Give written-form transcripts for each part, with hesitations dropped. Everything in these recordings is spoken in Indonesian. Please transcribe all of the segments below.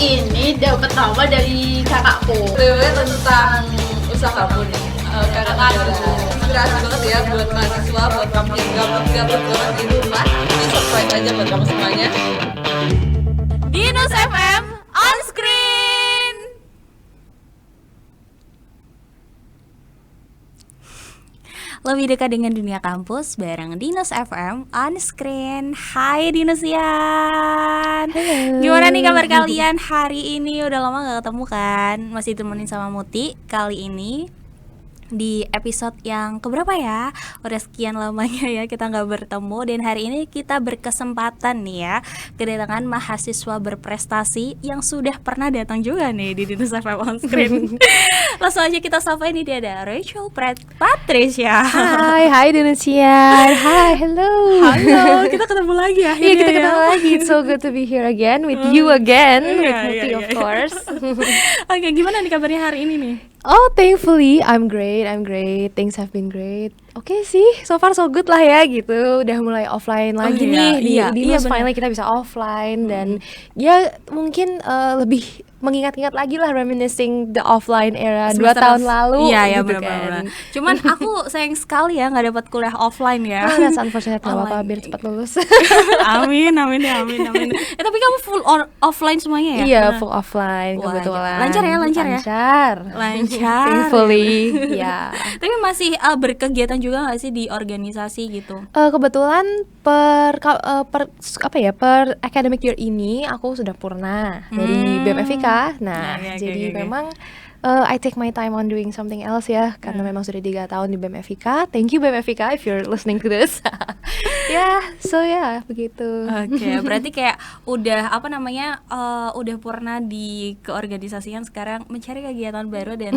ini dapat nama dari kakakku. Tentang usahamu nih. Kakak inspirasi banget ya buat mahasiswa, buat kamu yang gabut banget di rumah. Jadi subscribe aja buat kamu semuanya. Dinus FM on screen. Lebih dekat dengan dunia kampus bareng Dinus FM on screen. Hai Dinusian. Gimana nih kabar kalian hari ini? Udah lama gak ketemu kan? Masih temenin sama Muti kali ini di episode yang keberapa ya? Udah sekian lamanya ya kita nggak bertemu. Dan hari ini kita berkesempatan nih ya kedatangan mahasiswa berprestasi yang sudah pernah datang juga nih di Dinus FM on screen. Langsung aja kita sapa, ini dia ada Rachel Patricia. Hai Dinusian. Hai, hello. Halo, kita ketemu lagi ya. Iya, kita ketemu lagi. It's so good to be here again with you again, with Muti of course. Oke, gimana nih kabarnya hari ini nih? Oh, thankfully I'm great. Things have been great. Oke sih, so far so good lah ya gitu. Udah mulai offline lagi nih. Di finally kita bisa offline dan ya mungkin lebih mengingat-ingat lagi lah, reminiscing the offline era 2 tahun lalu. Iya, gitu benar. Cuman aku sayang sekali ya nggak dapat kuliah offline ya. That's unfortunate, nggak apa-apa, biar cepat lulus. Amin. Tapi kamu full offline semuanya ya? Iya, full offline. Wah, kebetulan. Lancar ya? Lancar. Thankfully, ya. Tapi masih berkegiatan juga nggak sih di organisasi gitu? Kebetulan per academic year ini aku sudah purna dari BMFIK. Nah, jadi memang I take my time on doing something else ya, karena memang sudah 3 tahun di BMFIK. Thank you BMFIK if you're listening to this. Begitu. Oke, berarti kayak udah udah pernah di keorganisasian, sekarang mencari kegiatan baru dan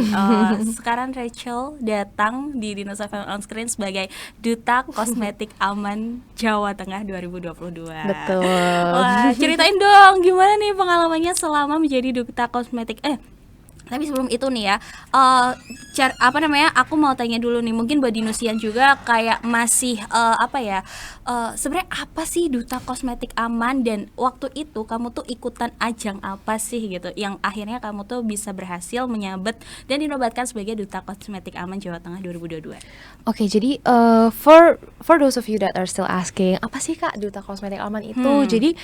sekarang Rachel datang di Dinus FM on screen sebagai Duta Kosmetik Aman Jawa Tengah 2022. Betul. Wah, ceritain dong gimana nih pengalamannya selama menjadi Duta Kosmetik. Tapi sebelum itu nih ya, aku mau tanya dulu nih, mungkin buat Dinusian juga kayak masih sebenarnya apa sih Duta Kosmetik Aman, dan waktu itu kamu tuh ikutan ajang apa sih gitu yang akhirnya kamu tuh bisa berhasil menyabet dan dinobatkan sebagai Duta Kosmetik Aman Jawa Tengah 2022. Oke, jadi for those of you that are still asking, apa sih Kak Duta Kosmetik Aman itu? Jadi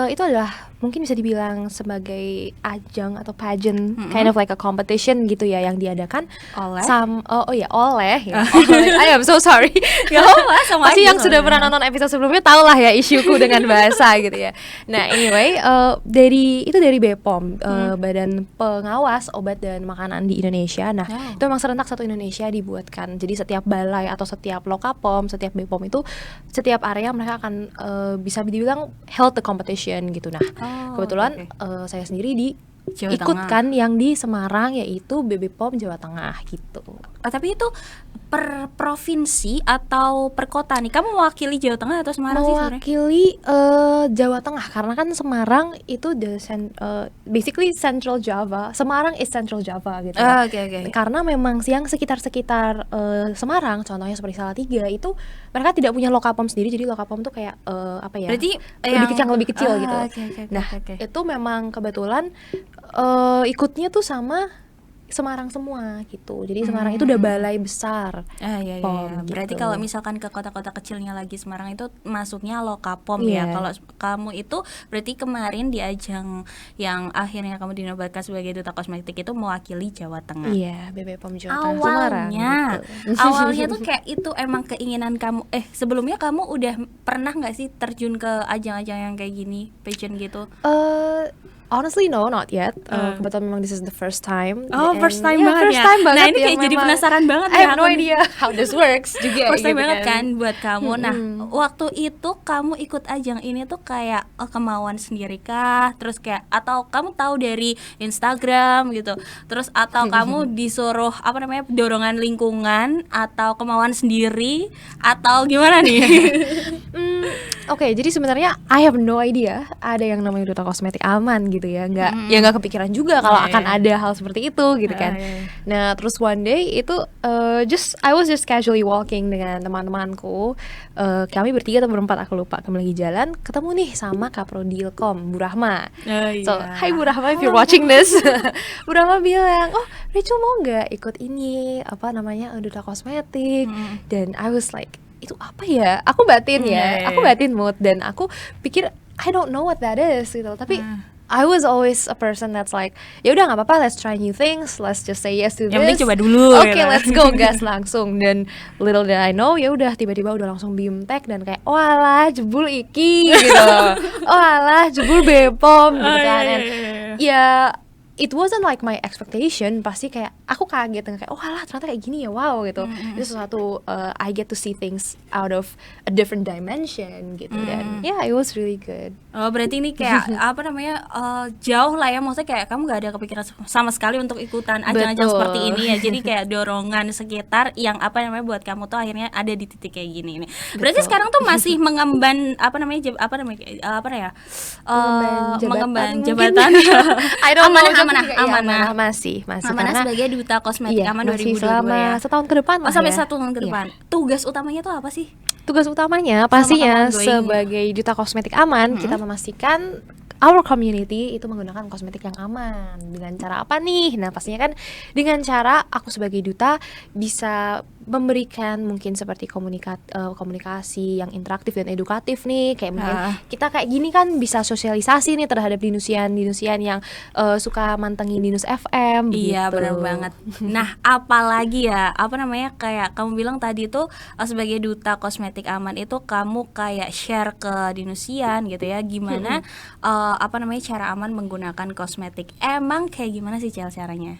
itu adalah mungkin bisa dibilang sebagai ajang atau pageant, kind of like a competition gitu ya, yang diadakan oleh I am so sorry. Gak apa-apa, sama pasti aja yang sudah pernah nonton episode sebelumnya tahu lah ya isuku dengan bahasa gitu ya. Nah anyway, dari BPOM, Badan Pengawas Obat dan Makanan di Indonesia. Nah itu memang serentak satu Indonesia dibuatkan. Jadi setiap balai atau setiap lokapom, setiap BPOM itu setiap area mereka akan bisa dibilang held the competition gitu. Nah kebetulan saya sendiri ikutkan yang di Semarang, yaitu BPOM Jawa Tengah gitu. Tapi itu per provinsi atau per kota nih? Kamu mewakili Jawa Tengah atau Semarang sih sebenarnya? Mewakili Jawa Tengah, karena kan Semarang itu basically Central Java. Semarang is Central Java gitu. Okay. Karena memang yang sekitar Semarang, contohnya seperti Salatiga, itu mereka tidak punya lokapom sendiri. Jadi lokapom tuh kayak berarti lebih kecil gitu. Okay. Itu memang kebetulan ikutnya tuh sama Semarang semua gitu. Jadi Semarang itu udah balai besar. Iya. Berarti gitu. Kalau misalkan ke kota-kota kecilnya lagi Semarang itu masuknya lokapom ya. Kalau kamu itu berarti kemarin di ajang yang akhirnya kamu dinobatkan sebagai Duta Kosmetik itu mewakili Jawa Tengah. Iya, BPOM Jawa Tengah Semarang. Awalnya tuh kayak itu emang keinginan kamu. Sebelumnya kamu udah pernah nggak sih terjun ke ajang-ajang yang kayak gini, pageant gitu? Honestly no, not yet. Kebetulan memang this is the first time. First time banget ya. Nah ini kayak jadi penasaran banget. I have no idea how this works juga. First time banget kan buat kamu. Nah waktu itu kamu ikut ajang ini tuh kayak kemauan sendiri kah? Terus kayak atau kamu tahu dari Instagram gitu? Terus atau kamu disuruh dorongan lingkungan atau kemauan sendiri atau gimana nih? Oke, jadi sebenarnya I have no idea ada yang namanya duta kosmetik aman gitu ya. Nggak kepikiran juga kalau akan ada hal seperti itu gitu kan. Nah, terus one day itu I was just casually walking dengan teman-temanku. Kami bertiga atau berempat aku lupa. Kami lagi jalan, ketemu nih sama Kaprodi Ilkom, Bu Rahma. So, hi Bu Rahma if you're watching this. Bu Rahma bilang, "Oh, Rachel mau nggak ikut ini apa namanya duta kosmetik?" Dan I was like, itu apa ya? Aku batin aku batin mood dan aku pikir I don't know what that is gitu. Tapi I was always a person that's like, ya udah nggak apa-apa, let's try new things, let's just say yes to this. Yang penting coba dulu. Oke, let's go, gas langsung. Dan little did I know, ya udah tiba-tiba udah langsung BIMTEK dan kayak, oh alah jebul iki gitu, oh alah jebul Bepom gitu kan. And ya it wasn't like my expectation, pasti kayak aku kaget dengan kayak oh alah ternyata kayak gini ya, wow gitu. Itu sesuatu I get to see things out of a different dimension gitu. Dan yeah, it was really good. Oh, berarti ini kayak apa namanya jauh lah ya, maksudnya kayak kamu gak ada kepikiran sama sekali untuk ikutan ajang-ajang seperti ini ya. Jadi kayak dorongan sekitar yang apa namanya buat kamu tuh akhirnya ada di titik kayak gini ini. Berarti sekarang tuh masih mengemban mengemban jabatan. I don't know. Amanah masih karena sebagai duta kosmetik aman 2022 selama ya. setahun ke depan lah sampai ya. 1 tahun ke depan. Tugas utamanya tuh apa sih? Tugas utamanya pastinya sebagai duta kosmetik aman kita memastikan our community itu menggunakan kosmetik yang aman. Dengan cara apa nih? Nah, pastinya kan dengan cara aku sebagai duta bisa memberikan mungkin seperti komunikasi yang interaktif dan edukatif nih, kayak mungkin kita kayak gini kan bisa sosialisasi nih terhadap dinusian yang suka mantengin Dinus FM. Iya, gitu. benar banget. Nah, apalagi ya, apa namanya, kayak kamu bilang tadi tuh sebagai duta kosmetik aman itu kamu kayak share ke dinusian gitu ya, gimana apa namanya cara aman menggunakan kosmetik. Emang kayak gimana sih caranya?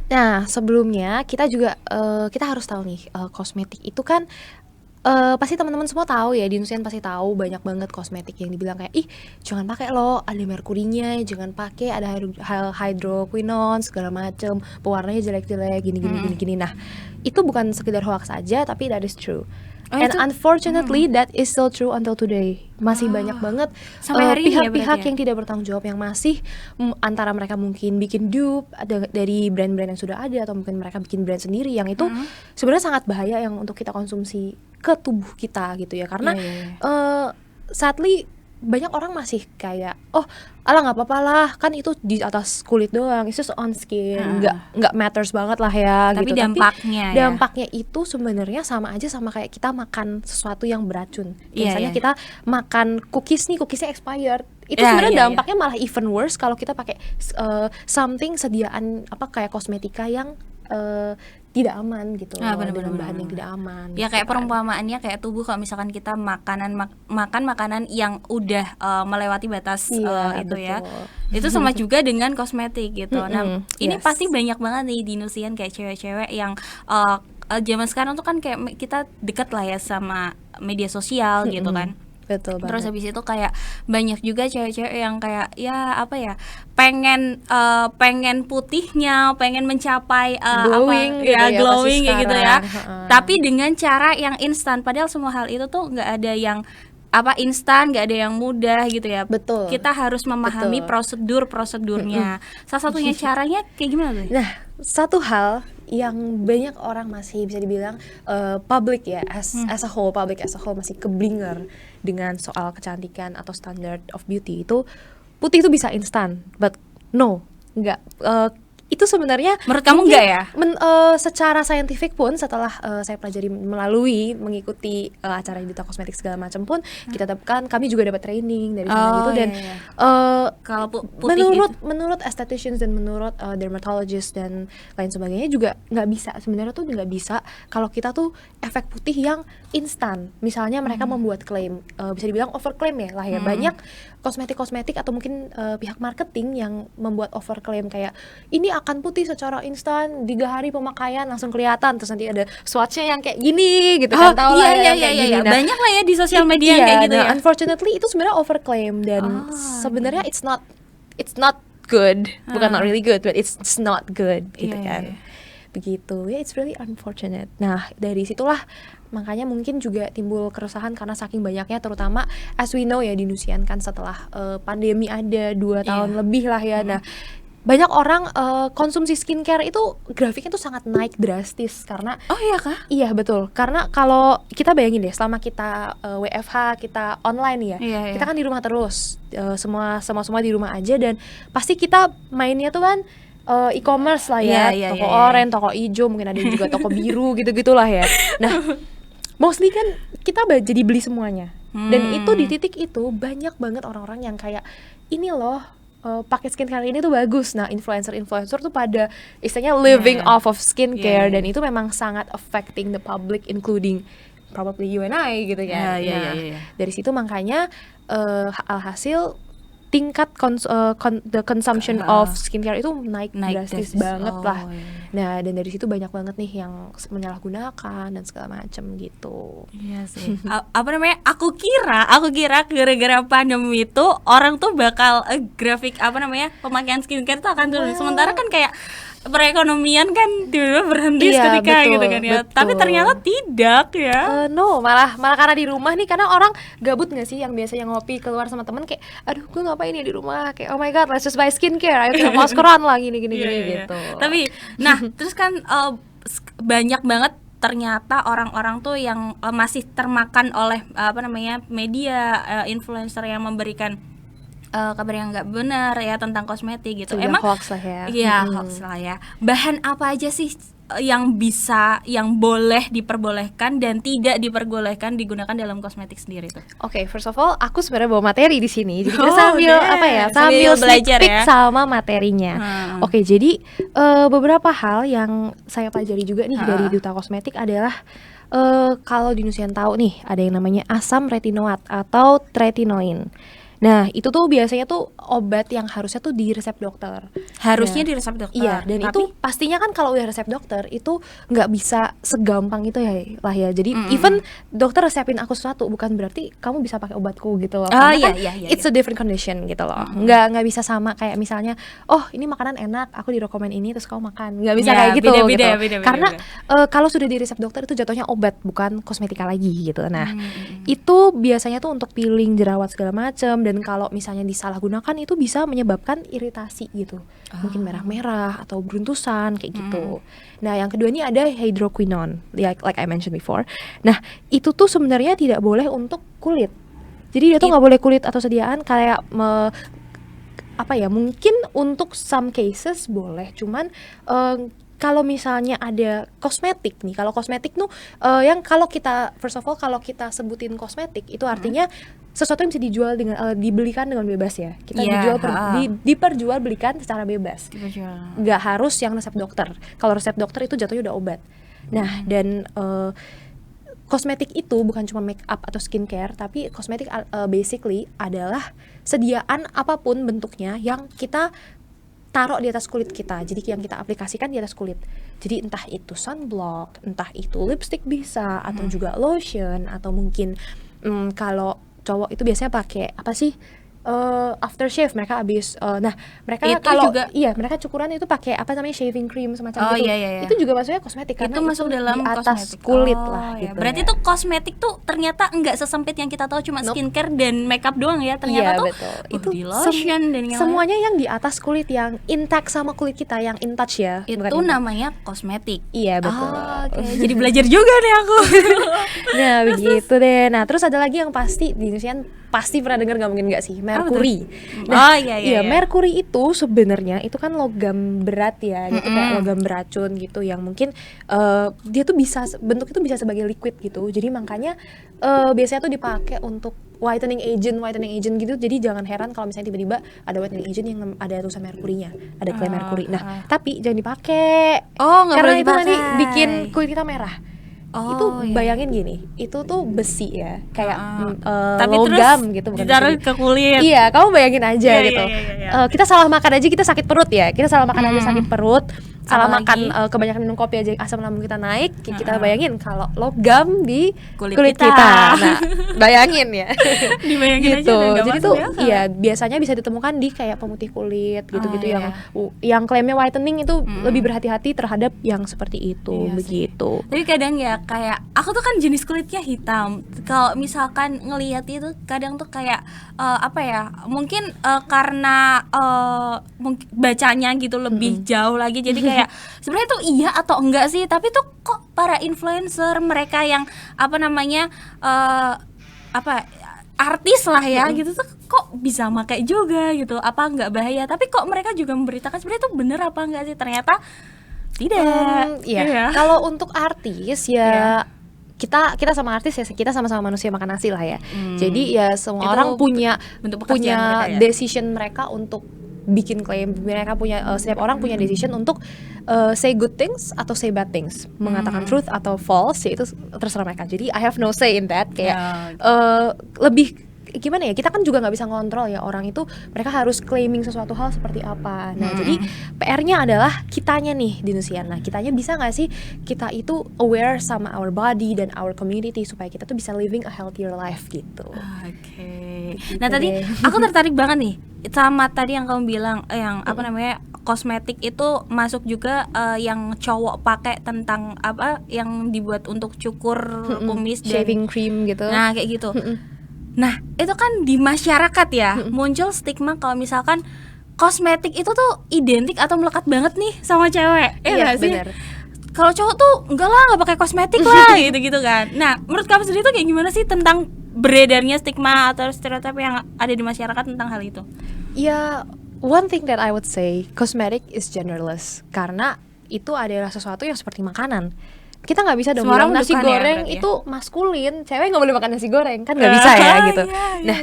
Nah, sebelumnya kita juga kita harus tahu nih kosmetik itu kan pasti teman-teman semua tahu ya, di Nusian pasti tahu banyak banget kosmetik yang dibilang kayak ih jangan pakai loh, ada merkurinya, jangan pakai, ada hydroquinone segala macem, pewarnanya jelek-jelek gini. Nah, itu bukan sekedar hoax saja, tapi that is true. And unfortunately that is still true until today. Masih banyak banget pihak-pihak yang tidak bertanggung jawab, yang masih antara mereka mungkin bikin dupe dari brand-brand yang sudah ada, atau mungkin mereka bikin brand sendiri yang itu sebenarnya sangat bahaya yang untuk kita konsumsi ke tubuh kita gitu ya. Karena sadly banyak orang masih kayak oh alah nggak apa-apa lah, kan itu di atas kulit doang, itu just on skin, nggak matters banget lah ya. Tapi gitu. dampaknya Itu sebenarnya sama aja sama kayak kita makan sesuatu yang beracun. Misalnya kita makan cookiesnya expired, itu sebenarnya dampaknya malah even worse kalau kita pakai something sediaan apa kayak kosmetika yang tidak aman gitu, dengan bahan yang tidak aman. Ya kayak perumpamaannya kayak tubuh, kalau misalkan kita makan makanan yang udah melewati batas itu betul. Ya. Itu sama juga dengan kosmetik gitu. Nah, ini pasti banyak banget nih di Nusian kayak cewek-cewek yang zaman sekarang tuh kan kayak kita dekat lah ya sama media sosial gitu kan. Betul banget. Terus habis itu kayak banyak juga cewek-cewek yang kayak ya apa ya, pengen putihnya, pengen mencapai glowing glowing kayak gitu ya. Tapi dengan cara yang instan, padahal semua hal itu tuh nggak ada yang instan, nggak ada yang mudah gitu ya. Betul. Kita harus memahami prosedurnya. Salah satunya caranya kayak gimana tuh? Nah, satu hal yang banyak orang masih bisa dibilang public ya, as a whole masih keblinger dengan soal kecantikan atau standard of beauty, itu putih itu bisa instan, but no, enggak. Itu sebenarnya menurut kamu enggak ya? Secara saintifik pun setelah saya pelajari melalui mengikuti acara Duta Kosmetik segala macam pun kita dapatkan, kami juga dapat training dari sana gitu. Dan kalau putih menurut estheticians dan menurut dermatologist dan lain sebagainya juga nggak bisa, sebenarnya tuh nggak bisa kalau kita tuh efek putih yang instan. Misalnya mereka membuat klaim, bisa dibilang overclaim ya lah ya. Banyak kosmetik atau mungkin pihak marketing yang membuat overclaim kayak ini akan putih secara instan, 3 hari pemakaian langsung kelihatan, terus nanti ada swatchnya yang kayak gini gitu kan, tahu lah ya kayak gini. Nah, banyak lah ya di sosial media kayak gitu ya. Unfortunately itu sebenarnya overclaim dan sebenarnya it's not good, bukan not really good, but it's not good gitu kan. begitu ya. It's really unfortunate. Nah dari situlah makanya mungkin juga timbul keresahan karena saking banyaknya, terutama as we know ya di Nusian kan setelah pandemi ada 2 tahun lebih lah ya. Nah banyak orang konsumsi skincare itu grafiknya tuh sangat naik drastis karena iya betul, karena kalau kita bayangin deh selama kita WFH, kita online ya, kita kan di rumah terus, semua di rumah aja, dan pasti kita mainnya tuh kan e-commerce lah ya, toko oranye, toko hijau, mungkin ada juga toko biru gitu-gitulah ya. Nah mostly kan kita jadi beli semuanya, dan itu di titik itu banyak banget orang-orang yang kayak ini loh, pakai skincare ini tuh bagus. Nah influencer tuh pada istilahnya living off of skincare, dan itu memang sangat affecting the public, including probably you and I gitu kan. Dari situ makanya alhasil tingkat the consumption of skincare itu naik drastis banget lah. Nah dan dari situ banyak banget nih yang menyalahgunakan dan segala macam gitu. Iya sih. Apa namanya? Aku kira gara-gara pandemi itu orang tuh bakal grafik apa namanya, pemakaian skincare tuh akan turun. Sementara kan kayak perekonomian kan tiba-tiba berhenti seketika gitu kan ya. Betul. Tapi ternyata tidak ya. No, malah karena di rumah nih, karena orang gabut nggak sih yang biasanya ngopi keluar sama temen kayak, aduh gue ngapain ya di rumah, kayak oh my god let's just buy skincare, ayo kita maskeran lah gini gitu. Tapi nah terus kan banyak banget ternyata orang-orang tuh yang masih termakan oleh apa namanya media, influencer yang memberikan kabar yang nggak benar ya tentang kosmetik gitu. Sudah emang hoax lah ya. Iya, hoax lah ya. Bahan apa aja sih yang boleh diperbolehkan dan tidak diperbolehkan digunakan dalam kosmetik sendiri tuh? Oke, first of all, aku sebenarnya bawa materi di sini. Jadi kita sambil belajar ya sama materinya. Oke, jadi beberapa hal yang saya pelajari juga nih dari Duta Kosmetik adalah kalau di Nusian tahu nih ada yang namanya asam retinoat atau tretinoin. Nah itu tuh biasanya tuh obat yang harusnya tuh di resep dokter. Harusnya di resep dokter. Iya, dan itu pastinya kan kalau udah resep dokter itu nggak bisa segampang itu ya lah ya. Jadi even dokter resepin aku sesuatu bukan berarti kamu bisa pakai obatku gitu loh. Karena it's a different condition gitu loh. Nggak bisa sama kayak misalnya, oh ini makanan enak, aku direkomend ini terus kamu makan. Nggak bisa kayak gitu. Beda. Karena kalau sudah di resep dokter itu jatuhnya obat bukan kosmetika lagi gitu. Nah itu biasanya tuh untuk peeling, jerawat segala macam. Dan kalau misalnya disalahgunakan itu bisa menyebabkan iritasi gitu, mungkin merah-merah atau beruntusan kayak gitu. Nah yang kedua ini ada hydroquinone, like I mentioned before. Nah itu tuh sebenarnya tidak boleh untuk kulit. Jadi dia tuh nggak boleh kulit atau sediaan kayak mungkin untuk some cases boleh, cuman kalau misalnya ada kosmetik nih, kalau kosmetik tuh yang kalau kita first of all kalau kita sebutin kosmetik itu artinya sesuatu yang bisa dijual dengan dibelikan dengan bebas ya. Kita diperjualbelikan secara bebas. Nggak harus yang resep dokter. Kalau resep dokter itu jatuhnya udah obat. Nah, dan kosmetik itu bukan cuma make up atau skincare, tapi kosmetik basically adalah sediaan apapun bentuknya yang kita taruh di atas kulit kita. Jadi yang kita aplikasikan di atas kulit. Jadi entah itu sunblock, entah itu lipstick bisa, atau juga lotion, atau mungkin kalau cowok itu biasanya pakai apa sih, aftershave mereka habis mereka itu kalau mereka cukuran itu pakai apa namanya shaving cream semacam itu. Itu juga maksudnya kosmetik karena itu masuk dalam di atas kosmetik. kulit lah gitu. Berarti tuh kosmetik tuh ternyata enggak sesempit yang kita tahu cuma skincare dan makeup doang ya. Ternyata tuh itu body lotion dan yang semuanya yang di atas kulit, yang intact sama kulit kita, yang in touch ya. Itu namanya kosmetik. Iya betul. Jadi belajar juga nih aku. Nah begitu deh. Nah terus ada lagi yang pasti di Indonesia pasti pernah dengar, nggak mungkin nggak sih, merkuri. Nah, merkuri itu sebenarnya itu kan logam berat ya, gitu kayak logam beracun gitu, yang mungkin dia tuh bisa bentuk itu bisa sebagai liquid gitu. Jadi makanya biasanya tuh dipakai untuk whitening agent gitu. Jadi jangan heran kalau misalnya tiba-tiba ada whitening agent yang ada tulisan merkurinya, ada klaim merkuri. Nah, tapi jangan dipakai. Karena itu nanti bikin kulit kita merah. Oh, itu iya. bayangin gini, itu tuh besi ya, kayak Tapi logam terus gitu, bukan ditaruh besi. ke kulit. Iya, kamu bayangin aja Iya, gitu. iya, iya, iya. Kita salah makan aja kita sakit perut ya. Kita salah makan aja sakit perut. Salah Apalagi? makan kebanyakan minum kopi aja asam lambung kita naik. Kita bayangin kalau logam di Kulit kulit kita. kita. Nah, bayangin ya. Dibayangin aja gitu. udah nggak Jadi masuk tuh akal. iya biasanya bisa ditemukan di kayak pemutih kulit gitu-gitu iya. yang klaimnya whitening itu lebih berhati-hati terhadap yang seperti itu Iya sih. begitu. Tapi kadang ya kayak aku tuh kan jenis kulitnya hitam. Kalau misalkan ngelihat itu kadang tuh kayak apa ya? Mungkin karena mungkin bacanya gitu lebih jauh lagi. Jadi kayak sebenarnya tuh iya atau enggak sih? Tapi tuh kok para influencer mereka yang apa namanya apa artis lah ya gitu tuh kok bisa pakai juga gitu. Apa enggak bahaya? Tapi kok mereka juga memberitakan sebenarnya tuh bener apa enggak sih? Ternyata tidak. Iya. Iya. Kalau untuk artis ya kita sama artis ya kita sama-sama manusia makan nasi lah ya. Jadi ya semua Itu orang punya bentuk pekerjaan mereka ya? decision mereka untuk bikin klaim. Mereka punya setiap orang punya decision untuk say good things atau say bad things, mengatakan truth atau false, ya itu terserah mereka. Jadi I have no say in that. Kayak lebih gimana ya, kita kan juga nggak bisa ngontrol ya orang itu, mereka harus claiming sesuatu hal seperti apa. Nah jadi PR-nya adalah kitanya nih di Nusian. Nah kitanya bisa nggak sih kita itu aware sama our body dan our community supaya kita tuh bisa living a healthier life gitu. Oke. Gitu Nah tadi deh. aku tertarik banget nih sama tadi yang kamu bilang yang apa namanya kosmetik itu masuk juga yang cowok pakai tentang apa yang dibuat untuk cukur kumis dan Shaving cream gitu. nah kayak gitu. Nah itu kan di masyarakat ya muncul stigma kalau misalkan kosmetik itu tuh identik atau melekat banget nih sama cewek. Iya, Nggak sih? bener. Kalau cowok tuh enggak lah, nggak pakai kosmetik lah gitu-gitu kan. Nah menurut kamu sendiri tuh kayak gimana sih tentang beredarnya stigma atau stereotip yang ada di masyarakat tentang hal itu? Ya, one thing that I would say, cosmetic is genderless karena itu adalah sesuatu yang seperti makanan. Kita nggak bisa dong Semua orang bilang nasi bukan ya, goreng berarti ya? itu maskulin, cewek nggak boleh makan nasi goreng, kan nggak bisa ya gitu. Nah,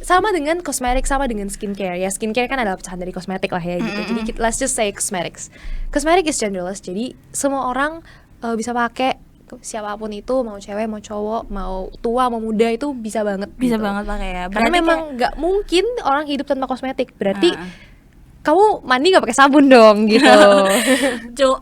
sama dengan kosmetik, sama dengan skincare. Ya skincare kan adalah pecahan dari kosmetik lah ya gitu. Jadi let's just say cosmetics. Cosmetic is genderless, jadi semua orang bisa pakai, siapapun itu, mau cewek mau cowok mau tua mau muda itu bisa banget. Bisa gitu. banget pakai ya. Karena Berarti memang nggak mungkin orang hidup tanpa kosmetik. Berarti Ah. kamu mandi nggak pakai sabun dong gitu.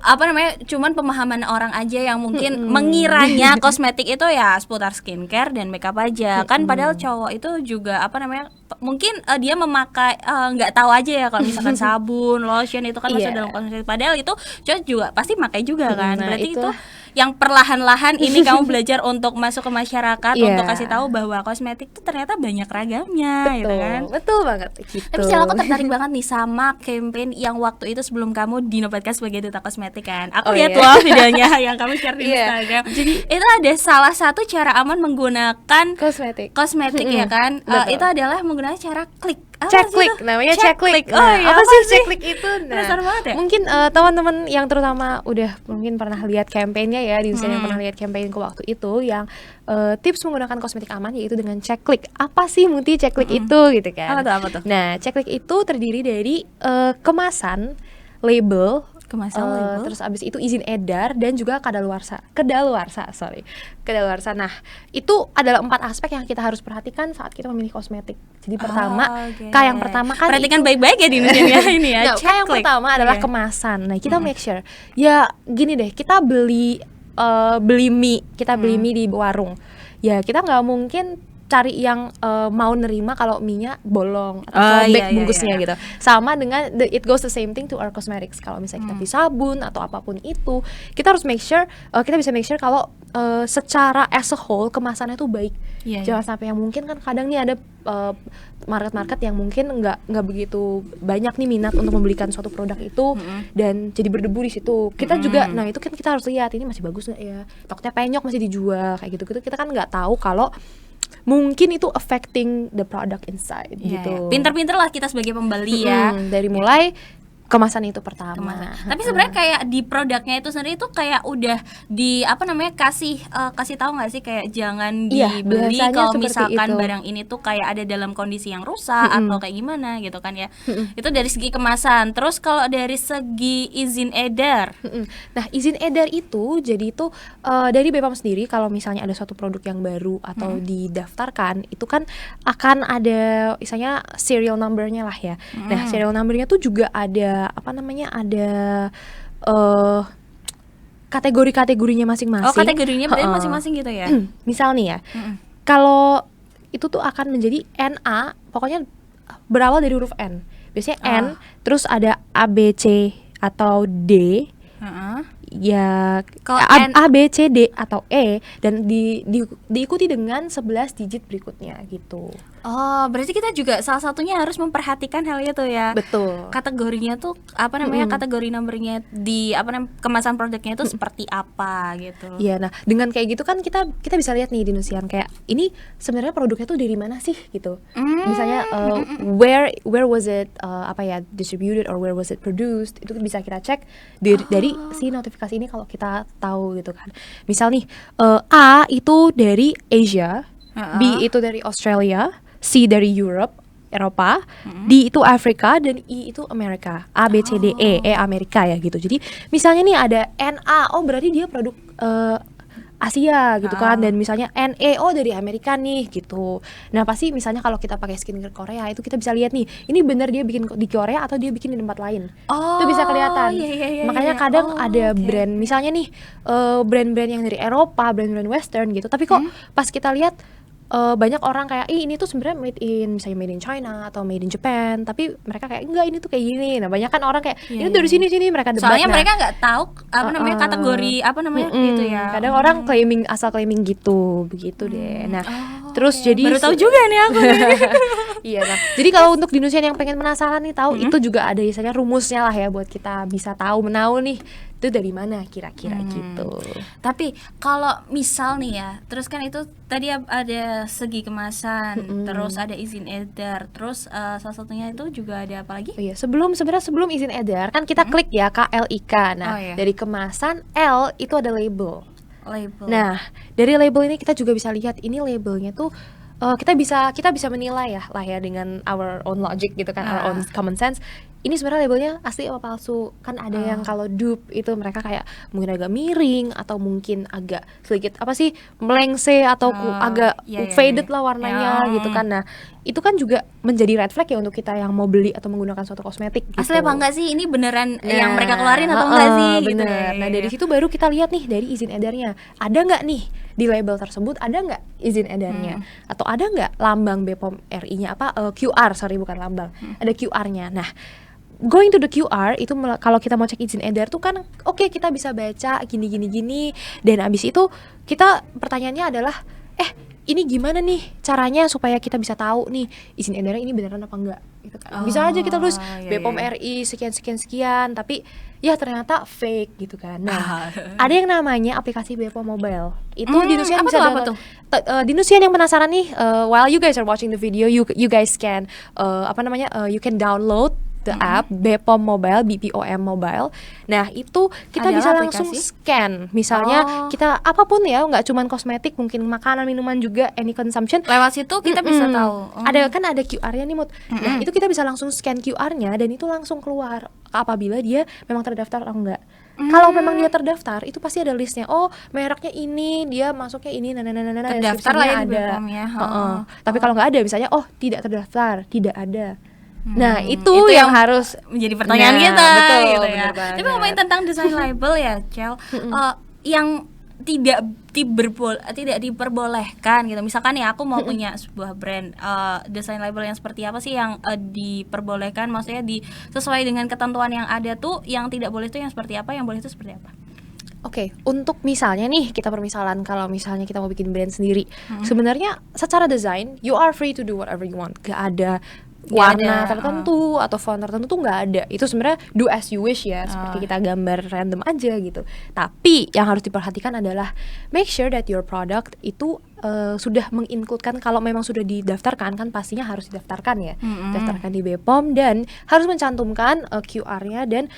apa namanya cuman pemahaman orang aja yang mungkin mengiranya kosmetik itu ya seputar skincare dan makeup aja kan padahal cowok itu juga apa namanya mungkin dia memakai nggak tahu aja ya kalau misalkan sabun lotion itu kan masuk Iya. dalam kosmetik padahal itu cowok juga pasti pakai juga kan Nah, berarti itu itulah. yang perlahan-lahan ini kamu belajar untuk masuk ke masyarakat Iya. untuk kasih tahu bahwa kosmetik itu ternyata banyak ragamnya gitu kan. Betul banget gitu. Tapi Cel, aku tertarik banget nih sama campaign yang waktu itu sebelum kamu dinobatkan sebagai duta kosmetik kan. Aku Oh, lihat iya. loh videonya yang kamu share di Iya. Instagram. Jadi itu ada salah satu cara aman menggunakan kosmetik ya kan. Betul. Itu adalah menggunakan cara klik. Apa Check sih click itu? namanya Check check click. click. Nah, iya, apa sih check click itu? Nah, Penasaran banget ya? mungkin teman-teman yang terutama udah mungkin pernah lihat kampanyenya ya di Instagram yang pernah lihat kampanye ke waktu itu yang tips menggunakan kosmetik aman yaitu dengan check click. Apa sih Muti check click itu gitu kan? Apa tuh? Nah, check click itu terdiri dari kemasan, label, Kemasan, label. terus abis itu izin edar dan juga kadaluarsa. Kadaluarsa. Nah, itu adalah 4 aspek yang kita harus perhatikan saat kita memilih kosmetik. Jadi pertama, Oke. yang pertama kan perhatikan itu- baik-baik ya di Indonesia ini ya. Nah, Check yang click. pertama adalah Iya. kemasan. Nah, kita make sure. Ya, gini deh, kita beli mie, di warung. Ya, kita nggak mungkin cari yang mau nerima kalau mie-nya bolong atau Oh, sobek iya, bungkusnya iya. gitu. Sama dengan it goes the same thing to our cosmetics. Kalau misalnya kita beli sabun atau apapun itu, kita harus make sure kita bisa make sure kalau secara as a whole kemasannya tuh baik. Iya, Jangan sampai yang mungkin kan kadang nih ada market-market yang mungkin nggak begitu banyak nih minat untuk membelikan suatu produk itu dan jadi berdebu di situ. Kita juga, nah itu kan kita harus lihat ini masih bagus nggak ya. Takutnya penyok masih dijual kayak gitu. Kita kan nggak tahu kalau mungkin itu affecting the product inside Iya, gitu. iya. Pinter-pinter lah kita sebagai pembeli ya. Dari mulai kemasan itu pertama. Tapi sebenarnya kayak di produknya itu sendiri tuh kayak udah di apa namanya kasih tahu nggak sih kayak jangan Iya, dibeli biasanya kalau seperti misalkan itu. barang ini tuh kayak ada dalam kondisi yang rusak atau kayak gimana gitu kan ya. Itu dari segi kemasan. Terus kalau dari segi izin edar, Nah, izin edar itu jadi itu dari BPOM sendiri kalau misalnya ada suatu produk yang baru atau didaftarkan, itu kan akan ada misalnya serial number-nya lah ya. Nah, serial number-nya tuh juga ada apa namanya? Ada kategori-kategorinya masing-masing. oh kategorinya berarti Heeh. masing-masing gitu ya. Misal nih ya, kalau itu tuh akan menjadi NA, pokoknya berawal dari huruf N. Biasanya N, terus ada A, B, C atau D. Heeh. Ya Kalau A, N- A, B, C, D atau E dan diikuti dengan 11 digit berikutnya gitu. Oh, berarti kita juga salah satunya harus memperhatikan hal itu ya. Betul. Kategorinya tuh apa namanya? Kategori nomornya di apa namanya kemasan produknya itu seperti apa gitu. Iya, nah dengan kayak gitu kan kita bisa lihat nih di Nusian kayak ini sebenarnya produknya tuh dari mana sih gitu. Misalnya where was it apa ya distributed or where was it produced, itu bisa kita cek dari si notifikasi ini kalau kita tahu gitu kan. Misal nih A itu dari Asia, B itu dari Australia, C dari Europe, Eropa, D itu Afrika, dan I itu Amerika. A, B, C, D, E Amerika ya gitu. Jadi misalnya nih ada NA, oh berarti dia produk Asia gitu kan, dan misalnya NE, oh dari Amerika nih gitu. Nah pasti misalnya kalau kita pakai skincare Korea itu kita bisa lihat nih, ini benar dia bikin di Korea atau dia bikin di tempat lain. Oh, Itu bisa kelihatan. iya, Makanya iya. kadang Oh, ada oke. brand, misalnya nih brand-brand yang dari Eropa, brand-brand Western gitu. Tapi kok pas kita lihat banyak orang kayak ini tuh sebenarnya misalnya made in China atau made in Japan, tapi mereka kayak enggak ini tuh kayak gini. Nah banyak kan orang kayak ini dari sini mereka debat. Soalnya Nah, mereka nggak tahu apa namanya kategori apa namanya gitu ya. kadang orang asal claiming gitu, begitu deh. Nah, terus Oke. jadi baru tahu juga nih aku. iya, nah. Jadi kalau untuk di Nusian yang pengen penasaran nih tahu, itu juga ada misalnya rumusnya lah ya buat kita bisa tahu menahu nih itu dari mana kira-kira gitu. Tapi kalau misal nih ya, terus kan itu tadi ada segi kemasan, terus ada izin edar, terus salah satunya itu juga ada apa lagi? Oh iya, sebelum izin edar kan kita klik ya KLIK. Nah, Oh iya. dari kemasan L itu ada label. Label. Nah, dari label ini kita juga bisa lihat ini labelnya tuh kita bisa menilai lah ya dengan our own logic gitu kan, our own common sense. Ini sebenarnya labelnya asli apa palsu? Kan ada yang kalau dupe itu mereka kayak mungkin agak miring atau mungkin agak sedikit apa sih melengse atau agak iya, faded iya. lah warnanya gitu kan. Nah, itu kan juga menjadi red flag ya untuk kita yang mau beli atau menggunakan suatu kosmetik gitu. Asli apa enggak sih? Ini beneran yang Nah, mereka keluarin atau enggak sih? Gitu bener. ya. Nah dari situ baru kita lihat nih dari izin edarnya, ada nggak nih di label tersebut, ada nggak izin edarnya, atau ada nggak lambang BPOM RI-nya apa QR, sorry bukan lambang, ada QR-nya. Nah going to the QR itu kalau kita mau cek izin edar tuh kan oke, kita bisa baca gini dan abis itu kita pertanyaannya adalah ini gimana nih caranya supaya kita bisa tahu nih izin edarnya ini beneran apa enggak gitu kan. Bisa aja kita tulis iya, BPOM RI sekian tapi ya ternyata fake gitu kan. Nah, ada yang namanya aplikasi BPOM Mobile. Itu di Nusian apa bisa tuh, apa download. tuh? Di Nusian yang penasaran nih, while you guys are watching the video, you guys can you can download the app BPOM Mobile, BPOM Mobile. Nah itu kita Adalah bisa langsung aplikasi? scan. Misalnya kita apapun ya, nggak cuman kosmetik, mungkin makanan, minuman juga, any consumption. Lewat situ kita bisa tahu. Ada QR-nya nih Mut. Nah itu kita bisa langsung scan QR-nya dan itu langsung keluar apabila dia memang terdaftar atau enggak. Kalau memang dia terdaftar, itu pasti ada listnya. Oh, mereknya ini, dia masuknya ini, Terdaftar lah ya di BPOM ya. Tapi kalau nggak ada, misalnya, oh tidak terdaftar, tidak ada. Nah itu yang yang harus menjadi pertanyaan Nah, kita betul, gitu ya. bener banget. Tapi ngomongin tentang desain label ya, Cel, yang tidak diperbolehkan gitu. Misalkan ya aku mau punya sebuah brand, desain label yang seperti apa sih yang diperbolehkan? Maksudnya sesuai dengan ketentuan yang ada tuh, yang tidak boleh tuh yang seperti apa, yang boleh itu seperti apa? Oke, untuk misalnya nih kita permisalan kalau misalnya kita mau bikin brand sendiri, sebenarnya secara desain you are free to do whatever you want. Gak ada warna tertentu atau font tertentu tuh nggak ada. Itu sebenarnya do as you wish ya, seperti kita gambar random aja gitu. Tapi yang harus diperhatikan adalah make sure that your product itu sudah mengincludekan, kalau memang sudah didaftarkan kan pastinya harus didaftarkan ya, daftarkan di BPOM dan harus mencantumkan QR-nya dan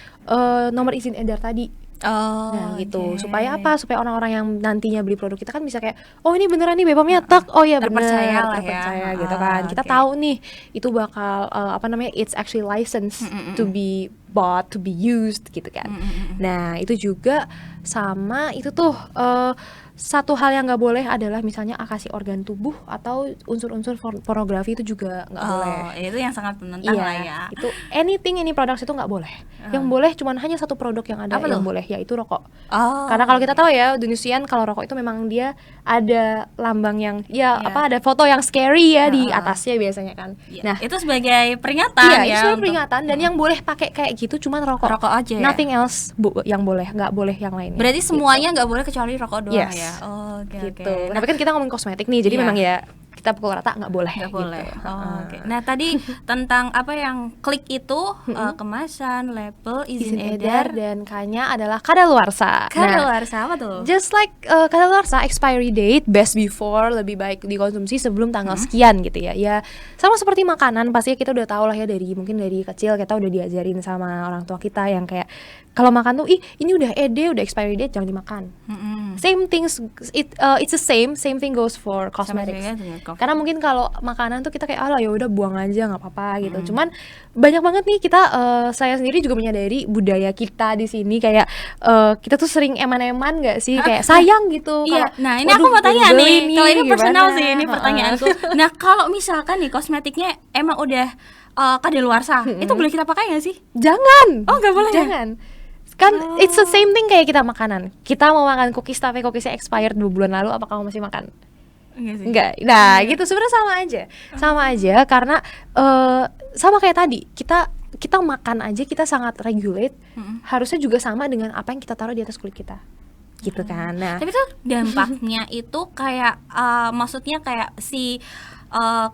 nomor izin edar tadi. Nah gitu, supaya apa? Supaya orang-orang yang nantinya beli produk kita kan bisa kayak, oh ini beneran nih BPOM-nya tak, oh ya bener, terpercaya gitu kan. Kita tahu nih itu bakal it's actually licensed to be bought, to be used gitu kan. Nah itu juga sama itu tuh satu hal yang nggak boleh adalah misalnya kasih organ tubuh atau unsur-unsur pornografi itu juga nggak boleh. Itu yang sangat menentang lah ya. Itu anything, any products itu nggak boleh. Yang boleh cuman hanya satu produk yang ada yang boleh, yaitu rokok. Karena kalau kita tahu ya, Dinusian kalau rokok itu memang dia ada lambang yang ada foto yang scary ya di atasnya biasanya kan. Nah itu sebagai peringatan ya. Itu peringatan dan yang boleh pakai kayak gitu cuman rokok aja. Nothing else yang boleh, nggak boleh yang lainnya. Berarti semuanya nggak boleh kecuali rokok doang ya. Gitu. Tapi kan kita ngomongin kosmetik nih, jadi memang ya kita pukul rata nggak boleh. Gitu. Nah tadi tentang apa yang klik itu kemasan, label, izin edar dan K-nya adalah kadaluarsa. Kadaluarsa apa tuh? Just like kadaluarsa, expiry date best before, lebih baik dikonsumsi sebelum tanggal sekian gitu ya. Ya sama seperti makanan, pastinya kita udah tahu lah ya mungkin dari kecil kita udah diajarin sama orang tua kita yang kayak kalau makan tuh ini udah udah expiry date jangan dimakan. Same things, it's the same thing goes for cosmetics. Karena mungkin kalau makanan tuh kita kayak ya udah buang aja nggak apa-apa gitu. Cuman banyak banget nih kita, saya sendiri juga menyadari budaya kita di sini kayak kita tuh sering eman-eman nggak sih, kayak sayang gitu. Iya. Nah ini aku mau tanya nih, kalau ini personal sih ini pertanyaanku. Nah kalau misalkan nih kosmetiknya emang udah kadaluarsa, itu boleh kita pakai nggak sih? Jangan. Oh nggak boleh. Jangan. Kan it's the same thing kayak kita makanan. Kita mau makan cookies tapi cookiesnya expired 2 bulan lalu, apa kamu masih makan? Enggak. Nah gitu sebenarnya sama aja karena sama kayak tadi kita makan aja kita sangat regulate, harusnya juga sama dengan apa yang kita taruh di atas kulit kita gitu kan. Nah tapi tuh dampaknya itu kayak maksudnya kayak si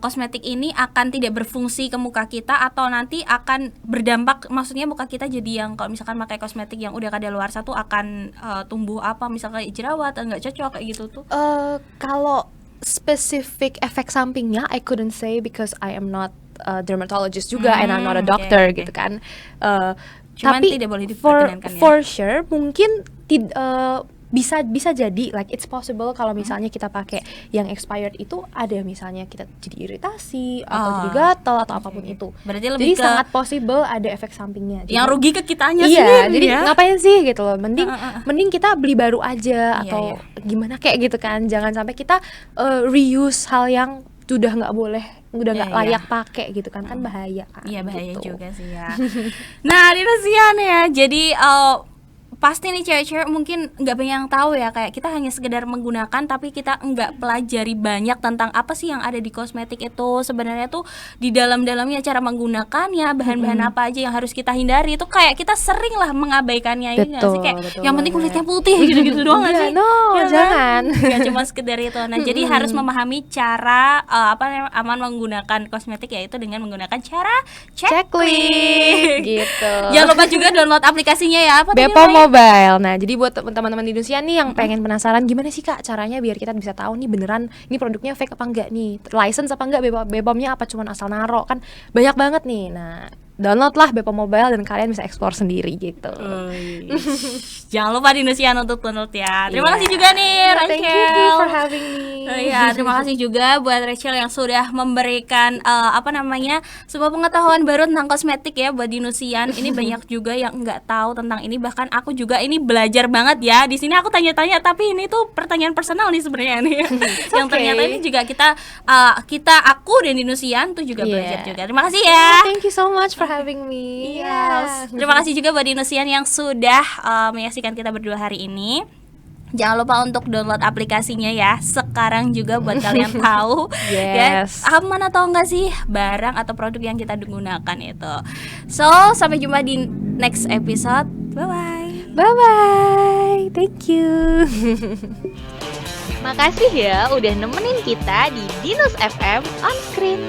kosmetik ini akan tidak berfungsi ke muka kita atau nanti akan berdampak, maksudnya muka kita jadi yang kalau misalkan pakai kosmetik yang udah kadaluarsa tuh akan tumbuh apa misalkan jerawat, nggak cocok kayak gitu tuh? Kalau specific efek sampingnya I couldn't say because I am not a dermatologist juga and I'm not a doctor gitu kan. Cuman tapi tidak boleh diperkenankan for sure mungkin bisa jadi like it's possible kalau misalnya kita pakai yang expired itu ada misalnya kita jadi iritasi atau jadi gatal atau apapun itu. Berarti lebih jadi sangat possible ada efek sampingnya. Yang rugi ke kitanya sendiri. Jadi ngapain sih gitu loh. Mending kita beli baru aja atau gimana kayak gitu kan. Jangan sampai kita reuse hal yang sudah nggak boleh, udah nggak layak pakai gitu kan bahaya kan. Iya bahaya gitu. juga sih ya. Nah Dinusian ya, jadi pasti nih cewek-cewek mungkin nggak banyak yang tahu ya, kayak kita hanya sekedar menggunakan tapi kita nggak pelajari banyak tentang apa sih yang ada di kosmetik itu sebenarnya tuh di dalamnya, cara menggunakannya, bahan-bahan apa aja yang harus kita hindari. Itu kayak kita sering lah mengabaikannya. Ini sih kayak yang penting kulitnya putih gitu-gitu doang nggak sih? Jangan. Nggak cuma sekedar itu. Nah jadi harus memahami cara aman menggunakan kosmetik, yaitu dengan menggunakan cara checklist gitu. Jangan lupa juga download aplikasinya ya, apa BPOM Mobile. Nah, jadi buat teman-teman di Indonesia nih yang pengen penasaran gimana sih Kak caranya biar kita bisa tahu nih beneran ini produknya fake apa enggak nih, license apa enggak, BPOM-nya apa cuman asal naro, kan banyak banget nih. Nah, download lah BPOM Mobile dan kalian bisa explore sendiri gitu. Jangan lupa di Indosian untuk download ya. Terima kasih juga nih Rachel. Thank you for having me. Terima kasih juga buat Rachel yang sudah memberikan sebuah pengetahuan baru tentang kosmetik ya buat Indosian. Ini banyak juga yang nggak tahu tentang ini, bahkan aku juga ini belajar banget ya. Di sini aku tanya-tanya tapi ini tuh pertanyaan personal nih sebenarnya nih. Yang ternyata ini juga aku dan Indosian tuh juga belajar juga. Terima kasih ya. Thank you so much for having me. Yes. Terima kasih juga buat Dinusian yang sudah menyaksikan kita berdua hari ini. Jangan lupa untuk download aplikasinya ya sekarang juga buat kalian tahu ya aman atau enggak sih barang atau produk yang kita gunakan itu. So, sampai jumpa di next episode. Bye. Thank you. Makasih ya udah nemenin kita di Dinus FM On Screen.